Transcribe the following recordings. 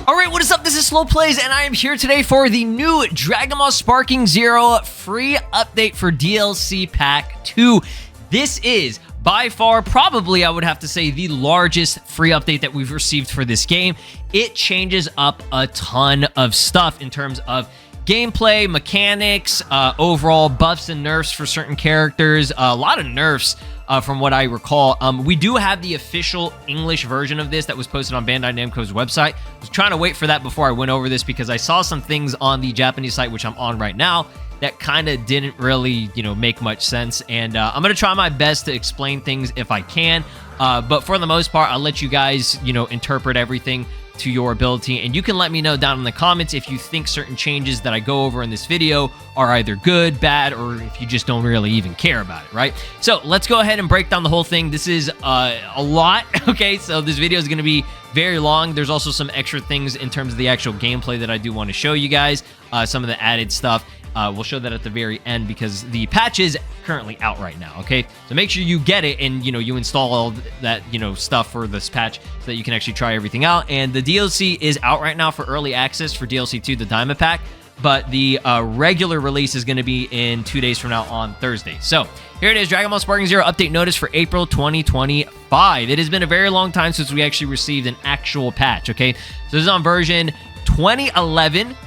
Alright, what is up? This is SLOplays, and I am here today for the new Dragon Ball Sparking Zero free update for DLC Pack 2. This is, by far, probably, I would have to say, the largest free update that we've received for this game. It changes up a ton of stuff in terms of gameplay, mechanics, overall buffs and nerfs for certain characters, a lot of nerfs from what I recall. We do have the official English version of this that was posted on Bandai Namco's website. I was trying to wait for that before I went over this because I saw some things on the Japanese site, which I'm on right now, that kind of didn't really, make much sense. And I'm going to try my best to explain things if I can. But for the most part, I'll let you guys, interpret everything to your ability, and you can let me know down in the comments if you think certain changes that I go over in this video are either good, bad, or if you just don't really even care about it, right? So let's go ahead and break down the whole thing. This is a lot, okay? So this video is going to be very long. There's also some extra things in terms of the actual gameplay that I do want to show you guys, some of the added stuff. We'll show that at the very end because the patch is currently out right now, okay? So make sure you get it and, you install all that, stuff for this patch so that you can actually try everything out. And the DLC is out right now for early access for DLC 2, the Diamond Pack, but the regular release is going to be in 2 days from now on Thursday. So here it is, Dragon Ball Sparking Zero update notice for April 2025. It has been a very long time since we actually received an actual patch, okay? So this is on version 2011.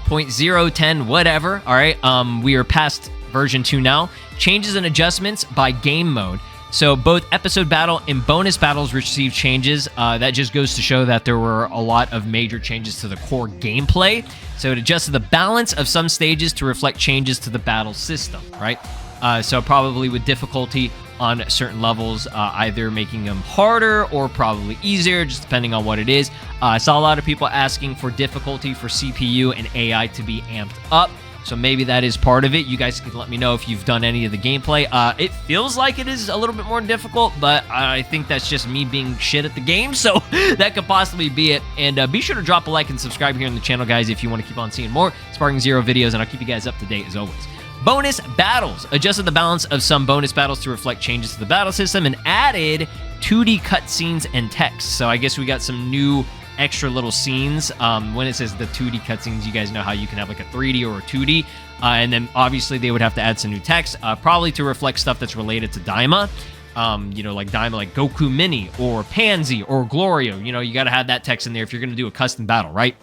0.010 whatever. All right, we are past version 2 now. Changes and adjustments by game mode. So both episode battle and bonus battles received changes. That just goes to show that there were a lot of major changes to the core gameplay. So it adjusted the balance of some stages to reflect changes to the battle system, right? So probably with difficulty on certain levels, either making them harder or probably easier, just depending on what it is. I saw a lot of people asking for difficulty for CPU and AI to be amped up, so maybe that is part of it. You guys can let me know if you've done any of the gameplay. It feels like it is a little bit more difficult, but I think that's just me being shit at the game, so that could possibly be it. And be sure to drop a like and subscribe here on the channel, guys, if you want to keep on seeing more Sparking Zero videos, and I'll keep you guys up to date as always. Bonus battles. Adjusted the balance of some bonus battles to reflect changes to the battle system and added 2D cutscenes and text. So I guess we got some new extra little scenes. When it says the 2D cutscenes, you guys know how you can have like a 3D or a 2D. And then obviously they would have to add some new text, probably to reflect stuff that's related to Daima. Like Daima, like Goku Mini or Pansy or Gloria. You got to have that text in there if you're going to do a custom battle, right?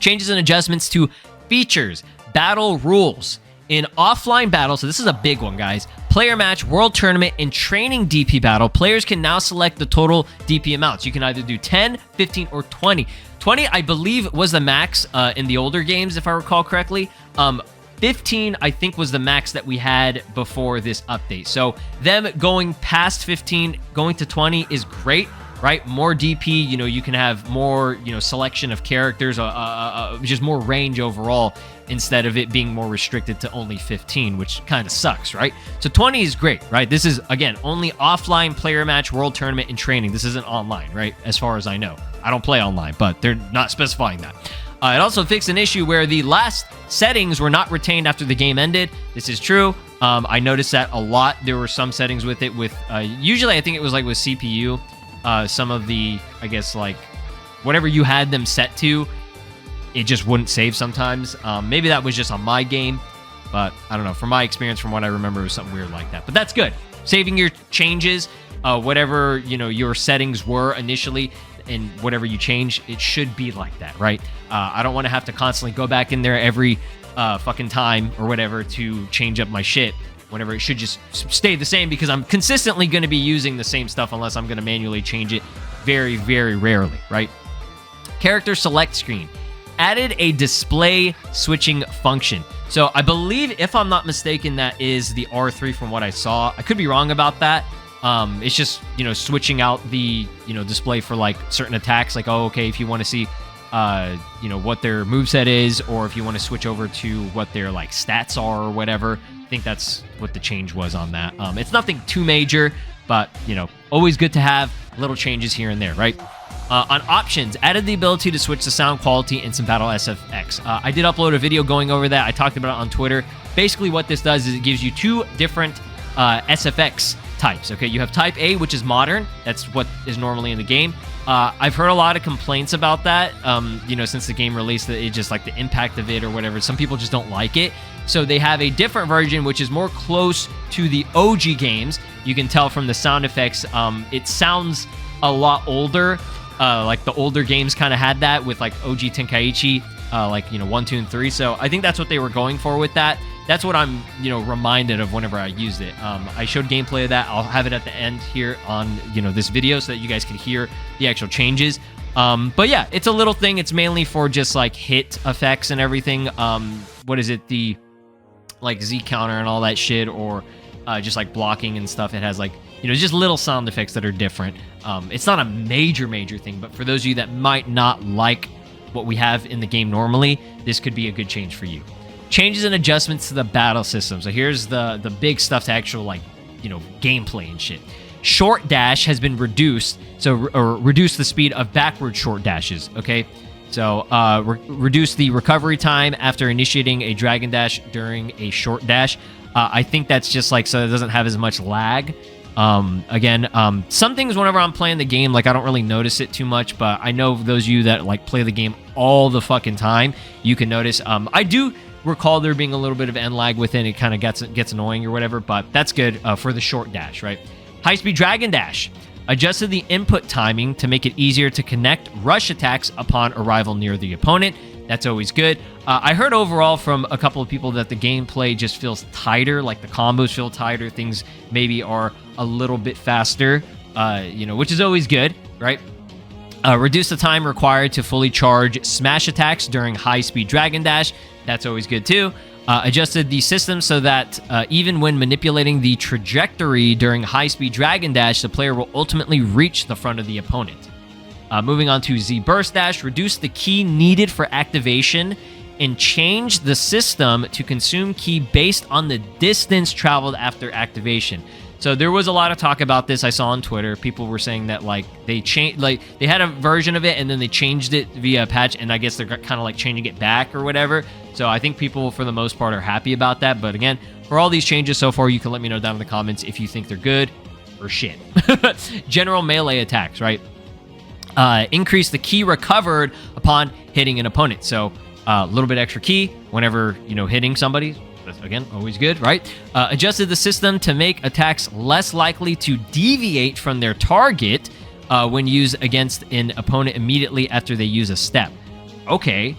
Changes and adjustments to features, battle rules. In offline battle, so this is a big one, guys, player match, world tournament, and training DP battle, players can now select the total DP amounts. You can either do 10, 15, or 20. 20, I believe, was the max in the older games, if I recall correctly. 15, I think, was the max that we had before this update. So them going past 15, going to 20 is great, right? More DP, you can have more, selection of characters, just more range overall, instead of it being more restricted to only 15, which kind of sucks, right? So 20 is great, right? This is, again, only offline player match, world tournament, and training. This isn't online, right? As far as I know. I don't play online, but they're not specifying that. It also fixed an issue where the last settings were not retained after the game ended. This is true. I noticed that a lot. There were some settings with it with, usually I think it was like with CPU, some of the, I guess, like, whatever you had them set to, it just wouldn't save sometimes. Maybe that was just on my game, but I don't know. From my experience, from what I remember, it was something weird like that. But that's good. Saving your changes, whatever, your settings were initially, and whatever you change, it should be like that, right? I don't want to have to constantly go back in there every fucking time or whatever to change up my shit. Whenever it should just stay the same, because I'm consistently going to be using the same stuff unless I'm going to manually change it very, very rarely, right? Character select screen. Added a display switching function. So I believe, if I'm not mistaken, that is the R3 from what I saw. I could be wrong about that. It's just, switching out the, display for like certain attacks. Like, oh, okay, if you want to see, what their moveset is, or if you want to switch over to what their like stats are or whatever. I think that's what the change was on that. It's nothing too major, but, always good to have little changes here and there, right? On options, added the ability to switch the sound quality and some battle SFX. I did upload a video going over that. I talked about it on Twitter. Basically what this does is it gives you two different SFX types. Okay, you have type A, which is modern. That's what is normally in the game. I've heard a lot of complaints about that, since the game released, that it just like the impact of it or whatever. Some people just don't like it. So they have a different version, which is more close to the OG games. You can tell from the sound effects. It sounds a lot older. Like the older games kind of had that with like OG Tenkaichi, 1, 2, and 3. So I think that's what they were going for with that. That's what I'm, reminded of whenever I used it. I showed gameplay of that. I'll have it at the end here on, this video so that you guys can hear the actual changes. But yeah, it's a little thing. It's mainly for just like hit effects and everything. What is it? The like Z counter and all that shit, or just like blocking and stuff. It has like, just little sound effects that are different. It's not a major thing, but for those of you that might not like what we have in the game normally, this could be a good change for you. Changes and adjustments to the battle system. So here's the big stuff to actual gameplay and shit. Short dash has been reduced, or reduce the speed of backward short dashes. Okay, so reduce the recovery time after initiating a dragon dash during a short dash. I think that's just like so it doesn't have as much lag. Some things whenever I'm playing the game, like I don't really notice it too much, but I know those of you that like play the game all the fucking time, you can notice. I do recall there being a little bit of end lag within it, kind of gets annoying or whatever, but that's good for the short dash, right? High-speed dragon dash. Adjusted the input timing to make it easier to connect rush attacks upon arrival near the opponent. That's always good. I heard overall from a couple of people that the gameplay just feels tighter, like the combos feel tighter, things maybe are a little bit faster, which is always good, right? Reduce the time required to fully charge smash attacks during high-speed dragon dash. That's always good too. Adjusted the system so that even when manipulating the trajectory during high-speed dragon dash, the player will ultimately reach the front of the opponent. Moving on to Z burst dash, reduce the key needed for activation and change the system to consume ki based on the distance traveled after activation. So there was a lot of talk about this I saw on Twitter. People were saying that like they changed, like they had a version of it and then they changed it via a patch, and I guess they're kind of like changing it back or whatever. So I think people for the most part are happy about that. But again, for all these changes so far, you can let me know down in the comments if you think they're good or shit. General melee attacks, right? Increase the ki recovered upon hitting an opponent. So a little bit extra ki whenever, hitting somebody. That's, again, always good, right? Adjusted the system to make attacks less likely to deviate from their target when used against an opponent immediately after they use a step. Okay,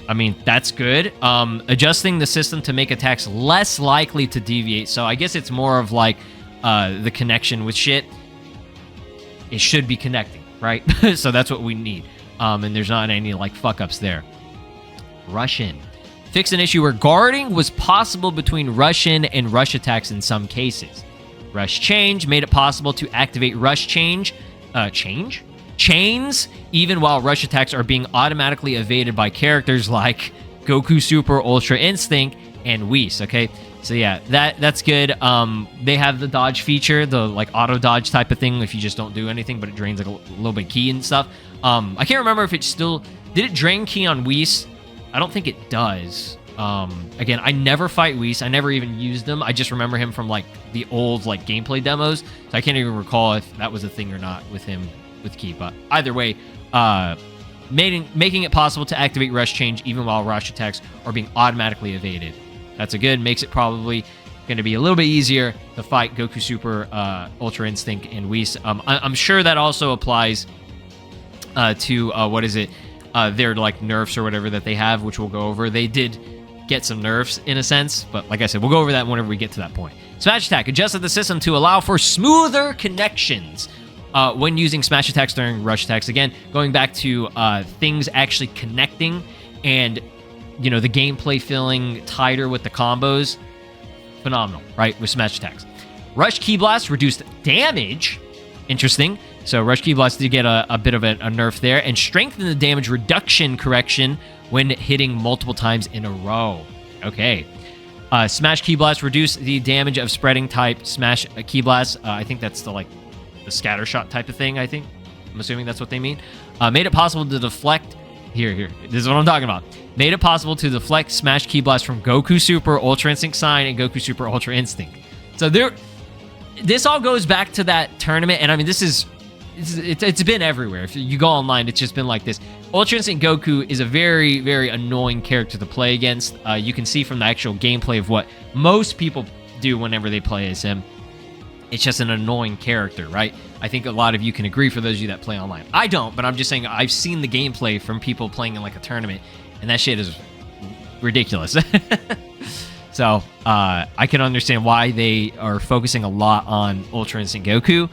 I mean, that's good. Adjusting the system to make attacks less likely to deviate. So I guess it's more of like the connection with shit. It should be connecting, right? So that's what we need. And there's not any like fuck-ups there. Rush in. Fix an issue where guarding was possible between rush in and rush attacks in some cases. Rush change made it possible to activate rush chains even while rush attacks are being automatically evaded by characters like Goku Super Ultra Instinct and Whis. Okay, so yeah, that's good. They have the dodge feature, the like auto dodge type of thing if you just don't do anything, but it drains like a little bit ki and stuff. I can't remember if it still did it drain ki on Whis. I don't think it does. Again, I never fight Whis. I never even used them. I just remember him from like the old like gameplay demos. So I can't even recall if that was a thing or not with him with ki. But either way, making it possible to activate rush change even while rush attacks are being automatically evaded. That's a good. Makes it probably going to be a little bit easier to fight Goku Super, Ultra Instinct, and Whis. I'm sure that also applies to what is it? Their like nerfs or whatever that they have, which we'll go over. They did get some nerfs in a sense, but like I said, we'll go over that whenever we get to that point. Smash attack adjusted the system to allow for smoother connections when using smash attacks during rush attacks. Again, going back to things actually connecting and the gameplay feeling tighter with the combos. Phenomenal, right? With smash attacks. Rush ki blast reduced damage. Interesting. So Rush Ki Blast did get a bit of a nerf there, and strengthen the damage reduction correction when hitting multiple times in a row. Okay. Smash Ki Blast reduced the damage of spreading type Smash Ki Blast. I think that's the scatter shot type of thing, I think. I'm assuming that's what they mean. Made it possible to deflect... Here. This is what I'm talking about. Made it possible to deflect Smash Ki Blast from Goku Super Ultra Instinct Saiyan and Goku Super Ultra Instinct. So this all goes back to that tournament, and I mean, it's been everywhere. If you go online, it's just been like this. Ultra Instinct Goku is a very, very annoying character to play against. You can see from the actual gameplay of what most people do whenever they play as him. It's just an annoying character, right? I think a lot of you can agree for those of you that play online. I don't, but I'm just saying I've seen the gameplay from people playing in like a tournament, and that shit is ridiculous. So I can understand why they are focusing a lot on Ultra Instinct Goku.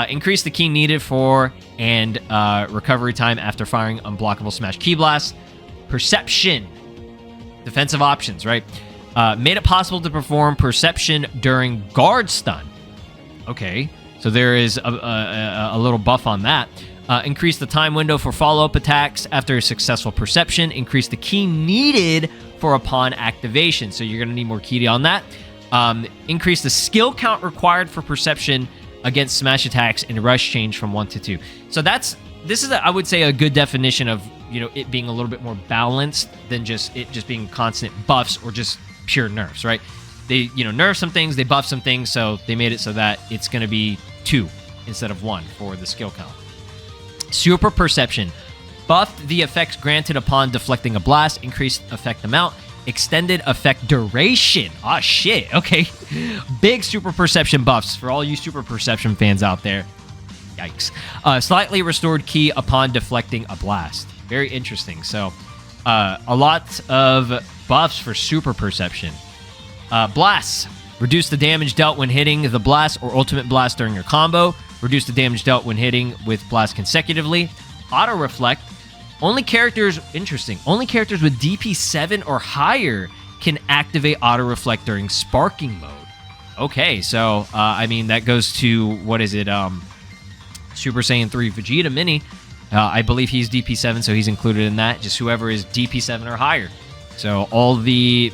Increase the ki needed for and recovery time after firing unblockable smash ki blast. Perception. Defensive options, right? Made it possible to perform perception during guard stun. Okay, so there is a little buff on that. Increase the time window for follow-up attacks after a successful perception. Increase the ki needed for upon activation. So you're going to need more ki on that. Increase the skill count required for perception against smash attacks and rush change from 1 to 2. So this is I would say a good definition of, you know, it being a little bit more balanced than just being constant buffs or just pure nerfs, right? They, you know, nerf some things, they buff some things, so they made it so that it's going to be 2 instead of 1 for the skill count. Super Perception. Buffed the effects granted upon deflecting a blast, increased effect amount, extended effect duration. Ah, shit. Okay. Big Super Perception buffs for all you Super Perception fans out there. Yikes. Slightly restored ki upon deflecting a blast. Very interesting. So, a lot of buffs for Super Perception. Blasts. Reduce the damage dealt when hitting the blast or ultimate blast during your combo. Reduce the damage dealt when hitting with blast consecutively. Auto Reflect. Only characters with DP 7 or higher can activate Auto Reflect during sparking mode. Okay, so I mean that goes to what is it? Super Saiyan 3 Vegeta Mini. I believe he's DP 7, so he's included in that. Just whoever is DP 7 or higher. So all the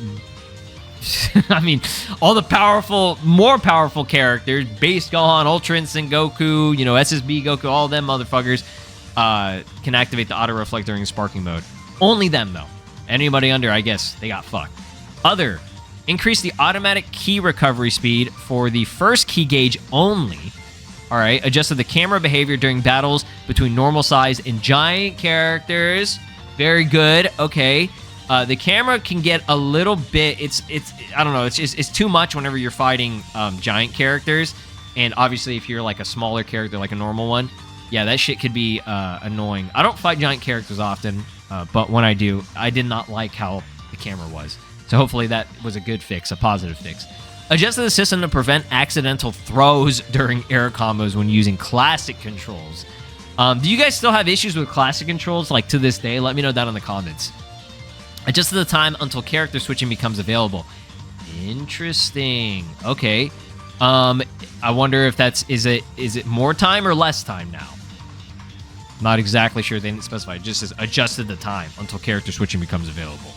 I mean, all the more powerful characters, Base Gohan, Ultra Instinct Goku, you know, SSB Goku, all them motherfuckers can activate the Auto Reflect during sparking mode. Only them, though. Anybody under, I guess, they got fucked. Other, increase the automatic ki recovery speed for the first ki gauge only. All right, adjusted the camera behavior during battles between normal size and giant characters. Very good. Okay. The camera can get a little bit, it's I don't know, it's too much whenever you're fighting giant characters. And obviously if you're like a smaller character, like a normal one, yeah, that shit could be annoying. I don't fight giant characters often, but when I do, I did not like how the camera was. So hopefully that was a good fix, a positive fix. Adjusted the system to prevent accidental throws during air combos when using classic controls. Do you guys still have issues with classic controls, like to this day? Let me know down in the comments. Adjusted the time until character switching becomes available. Interesting. Okay. I wonder if is it more time or less time now? Not exactly sure. They didn't specify. It just says adjusted the time until character switching becomes available.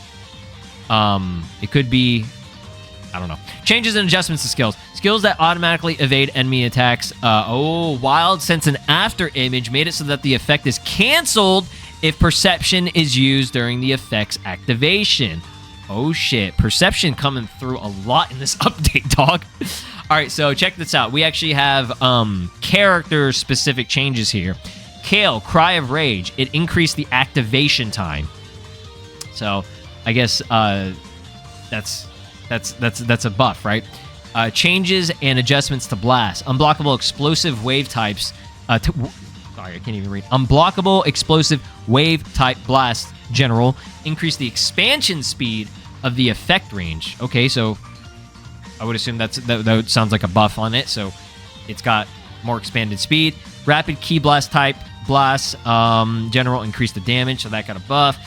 It could be, I don't know. Changes and adjustments to skills. Skills that automatically evade enemy attacks. Wild Sense and After Image made it so that the effect is canceled if Perception is used during the effect's activation. Oh shit, Perception coming through a lot in this update, dog. All right, so check this out. We actually have character-specific changes here. Kale, Cry of Rage. It increased the activation time. So I guess that's a buff, right? Changes and adjustments to Blast. Unblockable explosive wave types. Sorry, I can't even read. Unblockable explosive wave type blast general. Increase the expansion speed of the effect range. Okay, so I would assume that sounds like a buff on it. So it's got more expanded speed. Rapid ki blast type blast general. Increase the damage, so that got a buff.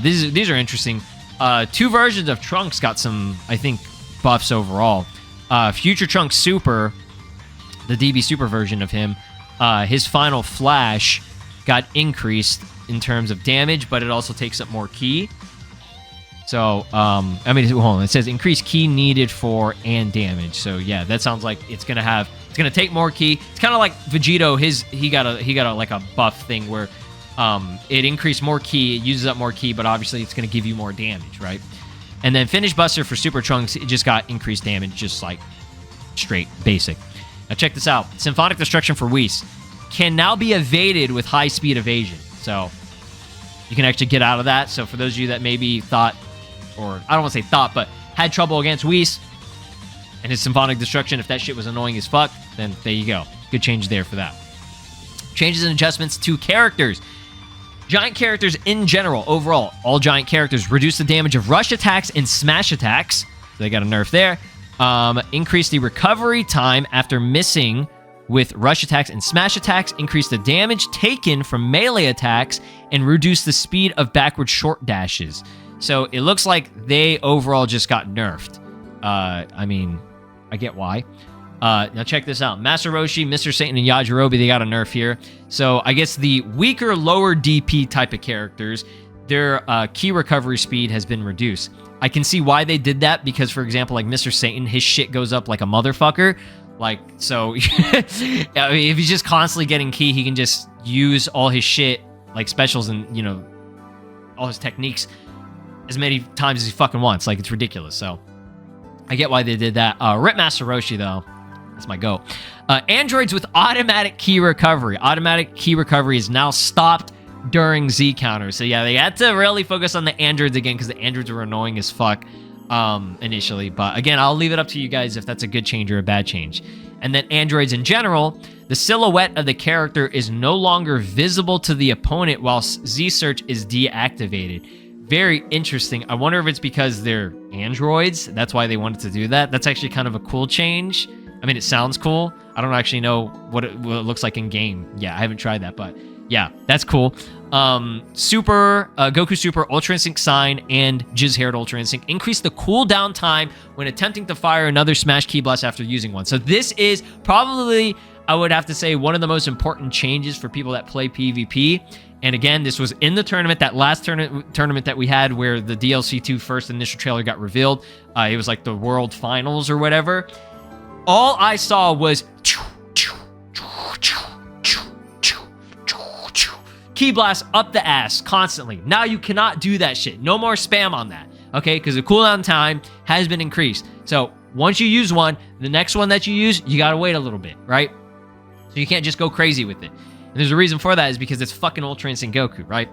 These are interesting. 2 versions of Trunks got some, I think, buffs overall. Future Trunks Super, the DB Super version of him, his final flash got increased in terms of damage, but it also takes up more ki. So, I mean, hold on. It says increase ki needed for and damage. So yeah, that sounds like it's gonna take more ki. It's kind of like Vegito. He got a like a buff thing where it increased more ki, it uses up more ki, but obviously it's gonna give you more damage, right? And then Finish Buster for Super Trunks, it just got increased damage, just like straight basic. Now check this out. Symphonic Destruction for Whis can now be evaded with high-speed evasion. So you can actually get out of that. So for those of you that maybe thought, or I don't want to say thought, but had trouble against Whis and his Symphonic Destruction, if that shit was annoying as fuck, then there you go. Good change there for that. Changes and adjustments to characters. Giant characters in general, overall, all giant characters reduce the damage of rush attacks and smash attacks. So they got a nerf there. Increase the recovery time after missing with rush attacks and smash attacks. Increase the damage taken from melee attacks and reduce the speed of backward short dashes. So it looks like they overall just got nerfed. I mean, I get why. Now check this out. Master Roshi, Mr. Satan, and Yajirobe, they got a nerf here. So I guess the weaker, lower DP type of characters, their key recovery speed has been reduced. I can see why they did that because, for example, like Mr. Satan, his shit goes up like a motherfucker. Like, so if he's just constantly getting key, he can just use all his shit, like specials and, you know, all his techniques as many times as he fucking wants. Like, it's ridiculous. So I get why they did that. Rip Master Roshi, though. That's my go. Androids with automatic key recovery. Automatic key recovery is now stopped during Z counters. So yeah, they had to really focus on the androids again because the androids were annoying as fuck initially. But again, I'll leave it up to you guys if that's a good change or a bad change. And then androids in general, the silhouette of the character is no longer visible to the opponent while Z search is deactivated. Very interesting. I wonder if it's because they're androids. That's why they wanted to do that. That's actually kind of a cool change. I mean, it sounds cool. I don't actually know what it looks like in game. Yeah, I haven't tried that, but yeah, that's cool. Goku Super, Ultra Instinct Sign, and Jizz Haired Ultra Instinct increase the cooldown time when attempting to fire another Smash Ki Blast after using one. So this is probably, I would have to say, one of the most important changes for people that play PvP. And again, this was in the tournament, that last tournament that we had where the DLC 2 first initial trailer got revealed. It was like the World Finals or whatever. All I saw was Ki Blast up the ass constantly. Now you cannot do that shit. No more spam on that, okay? Because the cooldown time has been increased. So once you use one, the next one that you use, you gotta wait a little bit, right? So you can't just go crazy with it. And there's a reason for that is because it's fucking Ultra Instinct Goku, right?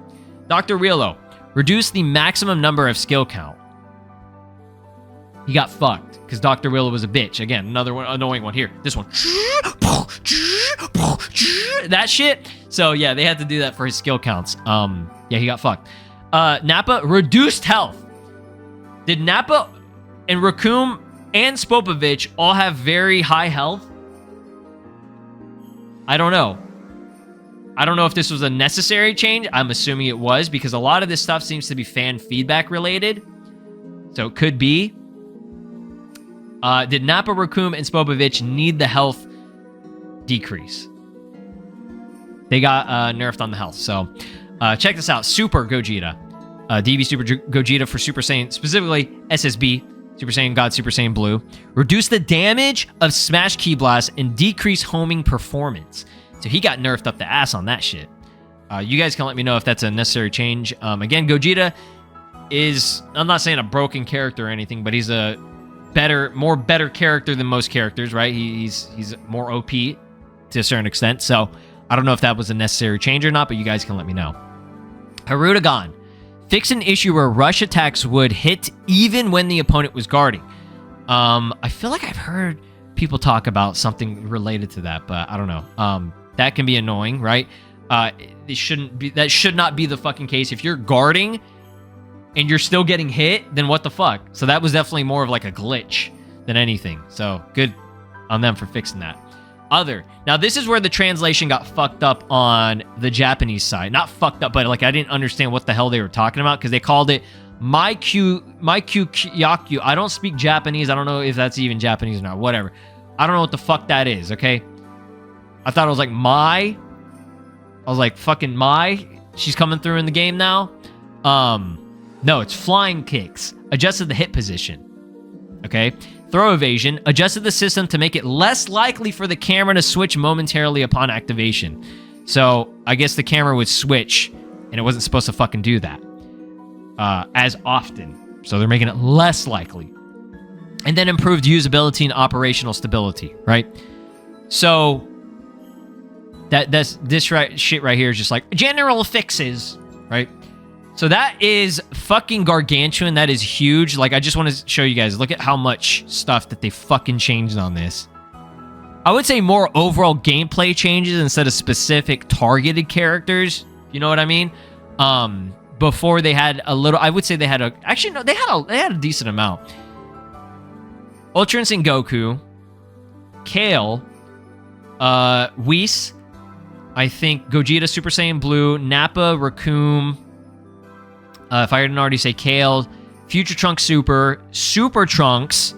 Dr. Riolo, reduce the maximum number of skill count. He got fucked because Dr. Willow was a bitch. Again, another one, annoying one here. This one. That shit. So, yeah, they had to do that for his skill counts. Yeah, he got fucked. Nappa, reduced health. Did Nappa and Raccoon and Spopovich all have very high health? I don't know. I don't know if this was a necessary change. I'm assuming it was because a lot of this stuff seems to be fan feedback related. So it could be. Did Nappa, Raccoon, and Spopovich need the health decrease? They got nerfed on the health. So check this out. Super Gogeta. DB Super Gogeta for Super Saiyan, specifically SSB, Super Saiyan God, Super Saiyan Blue. Reduce the damage of Smash Ki Blast and decrease homing performance. So he got nerfed up the ass on that shit. You guys can let me know if that's a necessary change. Again, Gogeta is, I'm not saying a broken character or anything, but he's a more better character than most characters, right? He's more OP to a certain extent. So I don't know if that was a necessary change or not, but you guys can let me know. Harutagon. Fix an issue where rush attacks would hit even when the opponent was guarding. I feel like I've heard people talk about something related to that, but I don't know. That can be annoying, right? That should not be the fucking case. If you're guarding and you're still getting hit, then what the fuck? So that was definitely more of like a glitch than anything. So good on them for fixing that. Now this is where the translation got fucked up on the Japanese side. Not fucked up, but like I didn't understand what the hell they were talking about because they called it Kyaku. I don't speak Japanese. I don't know if that's even Japanese or not. Whatever. I don't know what the fuck that is, okay? I thought it was like I was like, fucking she's coming through in the game now. No, it's flying kicks. Adjusted the hit position. Okay. Throw evasion. Adjusted the system to make it less likely for the camera to switch momentarily upon activation. So I guess the camera would switch and it wasn't supposed to fucking do that as often. So they're making it less likely. And then improved usability and operational stability, right? So this shit right here is just like general fixes, right? So that is fucking gargantuan. That is huge. Like, I just want to show you guys. Look at how much stuff that they fucking changed on this. I would say more overall gameplay changes instead of specific targeted characters. You know what I mean? Before they had a little. I would say they had a. Actually, no, they had a decent amount. Ultra Instinct Goku, Kale, Whis, I think Gogeta Super Saiyan Blue, Nappa, Raccoon. If I didn't already say Kale, Future Trunks Super Trunks.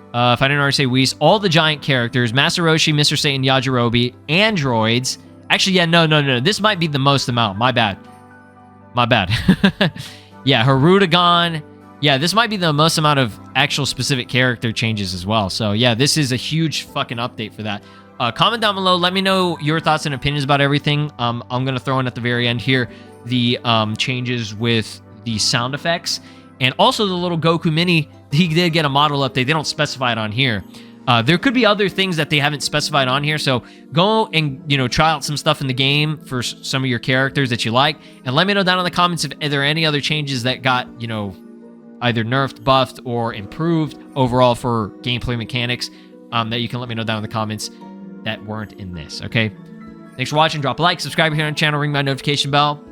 If I didn't already say Whis, all the giant characters, Master Roshi, Mr. Satan, Yajirobe, androids. Actually, yeah, no. This might be the most amount. My bad. Yeah, Harutagon. Yeah, this might be the most amount of actual specific character changes as well. So, yeah, this is a huge fucking update for that. Comment down below. Let me know your thoughts and opinions about everything. I'm going to throw in at the very end here the changes with the sound effects. And also the little Goku Mini, he did get a model update. They don't specify it on here. There could be other things that they haven't specified on here. So go and, try out some stuff in the game for some of your characters that you like. And let me know down in the comments if there are any other changes that got, either nerfed, buffed, or improved overall for gameplay mechanics that you can let me know down in the comments that weren't in this, okay? Thanks for watching. Drop a like, subscribe here on the channel, ring my notification bell.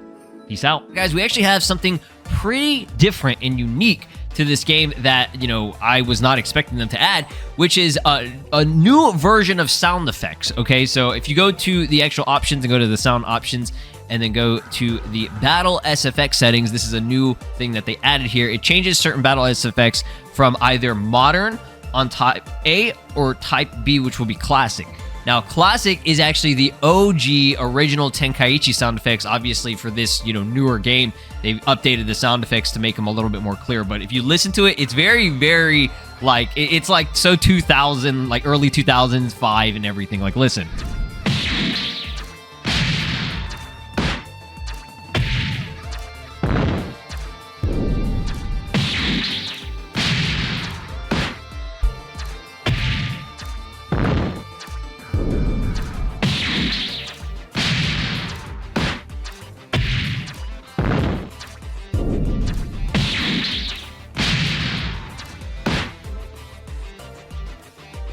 Peace out. Guys, we actually have something pretty different and unique to this game that, I was not expecting them to add, which is a new version of sound effects, okay? So if you go to the actual options and go to the sound options and then go to the battle SFX settings, this is a new thing that they added here. It changes certain battle SFX from either modern on type A or type B, which will be classic. Now, classic is actually the OG original Tenkaichi sound effects. Obviously, for this, newer game, they've updated the sound effects to make them a little bit more clear. But if you listen to it, it's very, very, it's like so 2000, like early 2005 and everything. Like, listen.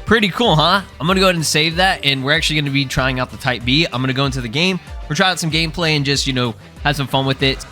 Pretty cool, huh? I'm gonna go ahead and save that, and we're actually gonna be trying out the Type B. I'm gonna go into the game, we're trying out some gameplay, and just, have some fun with it.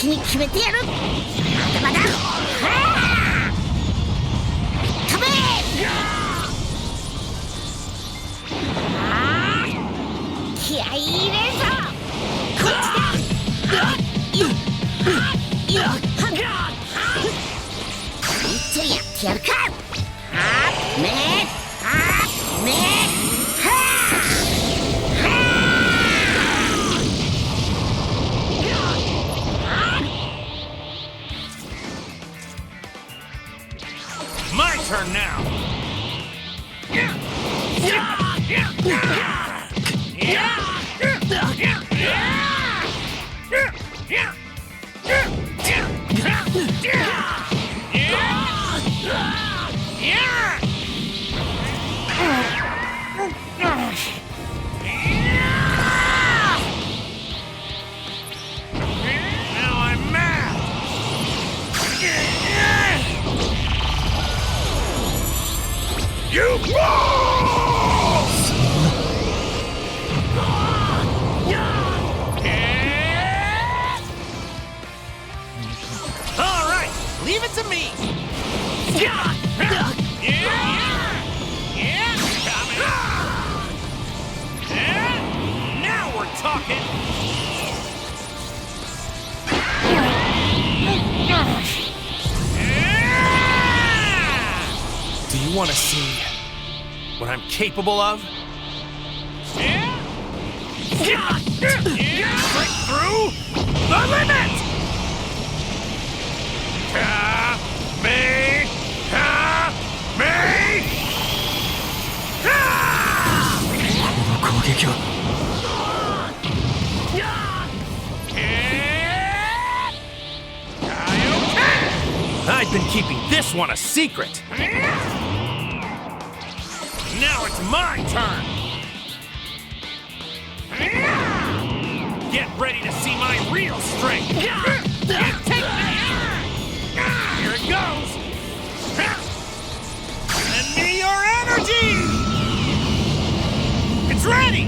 気に決めてやる。まだまだ。飛べ。気合い入れるぞ。こっちだ。一応やってやるか。めMy turn now. Now I'm mad. You balls! All right, leave it to me. Now we're talking. Do you want to see what I'm capable of? Break through the limit! I've been keeping this one a secret. Now it's my turn. Get ready to see my real strength. Take this. Here it goes. Send me your energy. It's ready.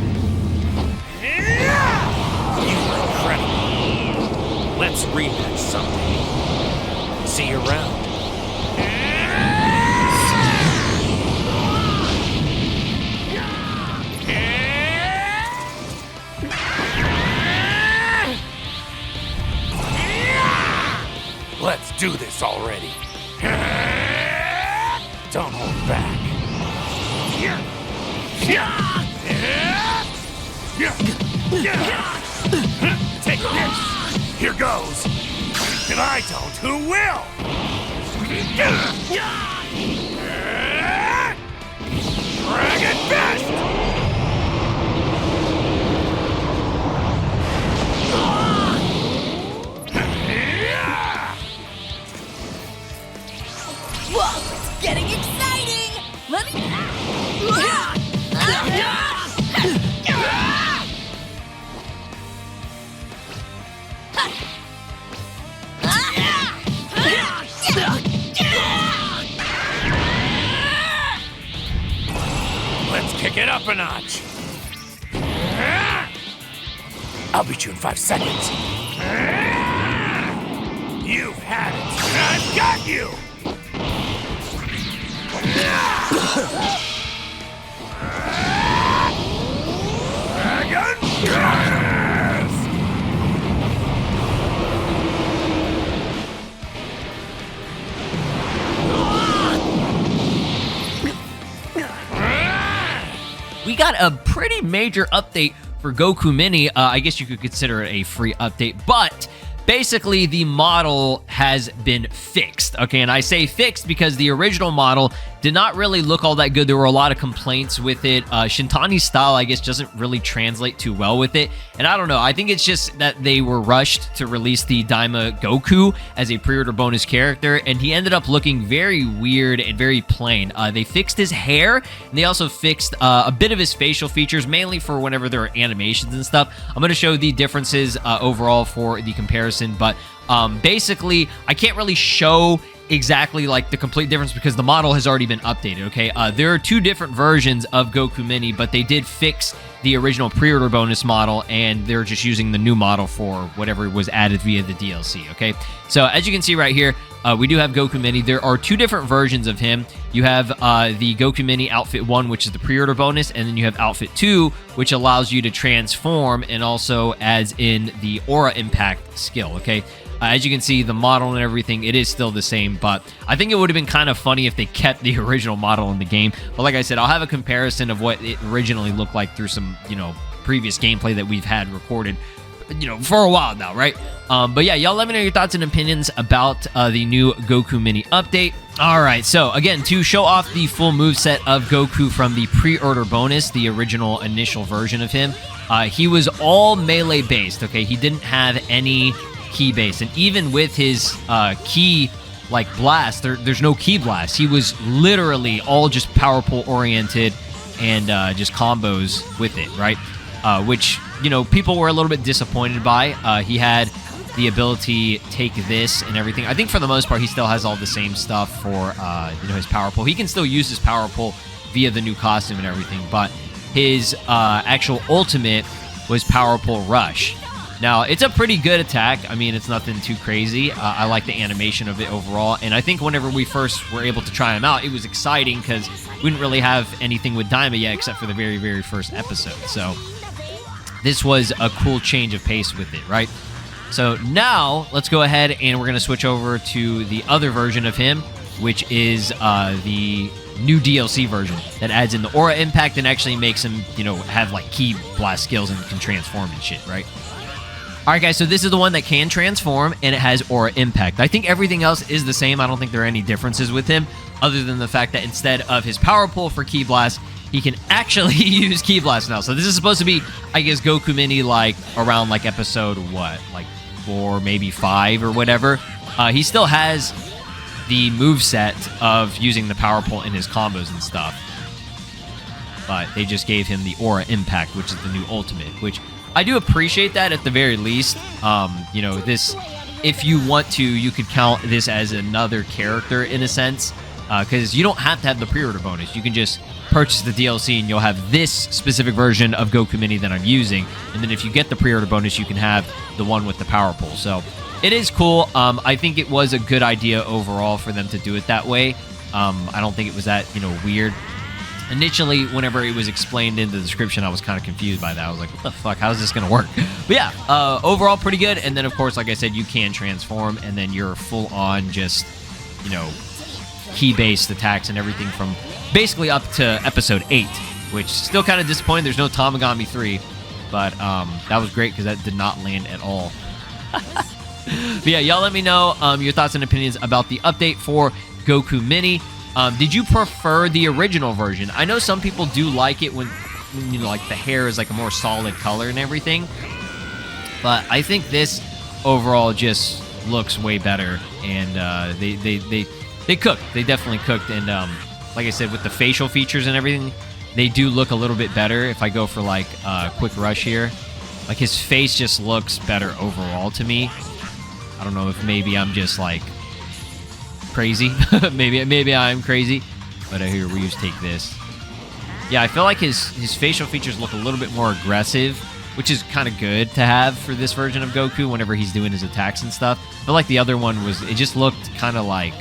You were incredible. Let's rematch someday. See you around. Let's do this already. Don't hold back. Take this. Here goes. If I don't, who will? Dragon Fist! Whoa, it's getting exciting! Let me... Let's kick it up a notch. I'll beat you in 5 seconds. You've had it. I've got you! Dragon Fist! We got a pretty major update for Goku Mini. I guess you could consider it a free update, but basically the model has been fixed. Okay, and I say fixed because the original model did not really look all that good. There were a lot of complaints with it. Shintani's style, I guess, doesn't really translate too well with it. And I don't know. I think it's just that they were rushed to release the Daima Goku as a pre-order bonus character, and he ended up looking very weird and very plain. They fixed his hair, and they also fixed a bit of his facial features, mainly for whenever there are animations and stuff. I'm going to show the differences overall for the comparison, but basically, I can't really show exactly like the complete difference because the model has already been updated. Okay, there are 2 different versions of Goku Mini, but they did fix the original pre-order bonus model, and they're just using the new model for whatever was added via the DLC, okay? So as you can see right here, we do have Goku Mini. There are two different versions of him. You have the Goku Mini Outfit 1, which is the pre-order bonus, and then you have Outfit 2, which allows you to transform and also adds in the Aura Impact skill, okay? As you can see, the model and everything, it is still the same, but I think it would have been kind of funny if they kept the original model in the game. But like I said, I'll have a comparison of what it originally looked like through some, previous gameplay that we've had recorded, for a while now, right? But yeah, y'all let me know your thoughts and opinions about the new Goku Mini update. All right, so again, to show off the full moveset of Goku from the pre-order bonus, the original initial version of him, he was all melee based, okay? He didn't have any key base, and even with his key blast, there's no key blast. He was literally all just power pull oriented and just combos with it, right? Which people were a little bit disappointed by. He had the ability take this and everything. I think for the most part he still has all the same stuff for his power pull. He can still use his power pull via the new costume and everything, but his actual ultimate was power pull rush. Now, it's a pretty good attack. I mean, it's nothing too crazy. I like the animation of it overall. And I think whenever we first were able to try him out, it was exciting because we didn't really have anything with Daima yet except for the very, very first episode. So this was a cool change of pace with it, right? So now, let's go ahead and we're going to switch over to the other version of him, which is the new DLC version that adds in the Aura Impact and actually makes him, have key blast skills and can transform and shit, right? Alright guys, so this is the one that can transform, and it has Aura Impact. I think everything else is the same. I don't think there are any differences with him, other than the fact that instead of his power pull for Ki Blast, he can actually use Ki Blast now. So this is supposed to be, I guess, Goku Mini, around, episode, 4, maybe 5 or whatever. He still has the moveset of using the power pull in his combos and stuff. But they just gave him the Aura Impact, which is the new ultimate, which I do appreciate that at the very least. This, if you want to, you could count this as another character in a sense, because you don't have to have the pre-order bonus. You can just purchase the DLC and you'll have this specific version of Goku Mini that I'm using. And then if you get the pre-order bonus, you can have the one with the power pull. So it is cool. I think it was a good idea overall for them to do it that way. I don't think it was that, weird. Initially, whenever it was explained in the description, I was kind of confused by that. I was like, what the fuck? How is this going to work? But yeah, overall pretty good. And then, of course, like I said, you can transform, and then you're full-on just, key-based attacks and everything from basically up to episode 8, which still kind of disappointing. There's no Tamagami 3, but that was great because that did not land at all. But yeah, y'all let me know your thoughts and opinions about the update for Goku Mini. Did you prefer the original version? I know some people do like it when the hair is a more solid color and everything. But I think this overall just looks way better, and they cooked. They definitely cooked, and like I said, with the facial features and everything, they do look a little bit better. If I go for quick rush here, his face just looks better overall to me. I don't know if maybe I'm just crazy. maybe I'm crazy, but here we just take this. Yeah, I feel like his facial features look a little bit more aggressive, which is kind of good to have for this version of Goku whenever he's doing his attacks and stuff. I feel like the other one it just looked kind of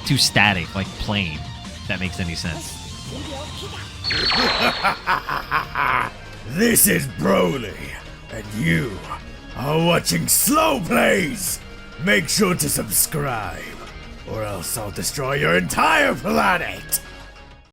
too static, plain, if that makes any sense. This is Broly, and you are watching SLOplays. Make sure to subscribe, or else I'll destroy your entire planet!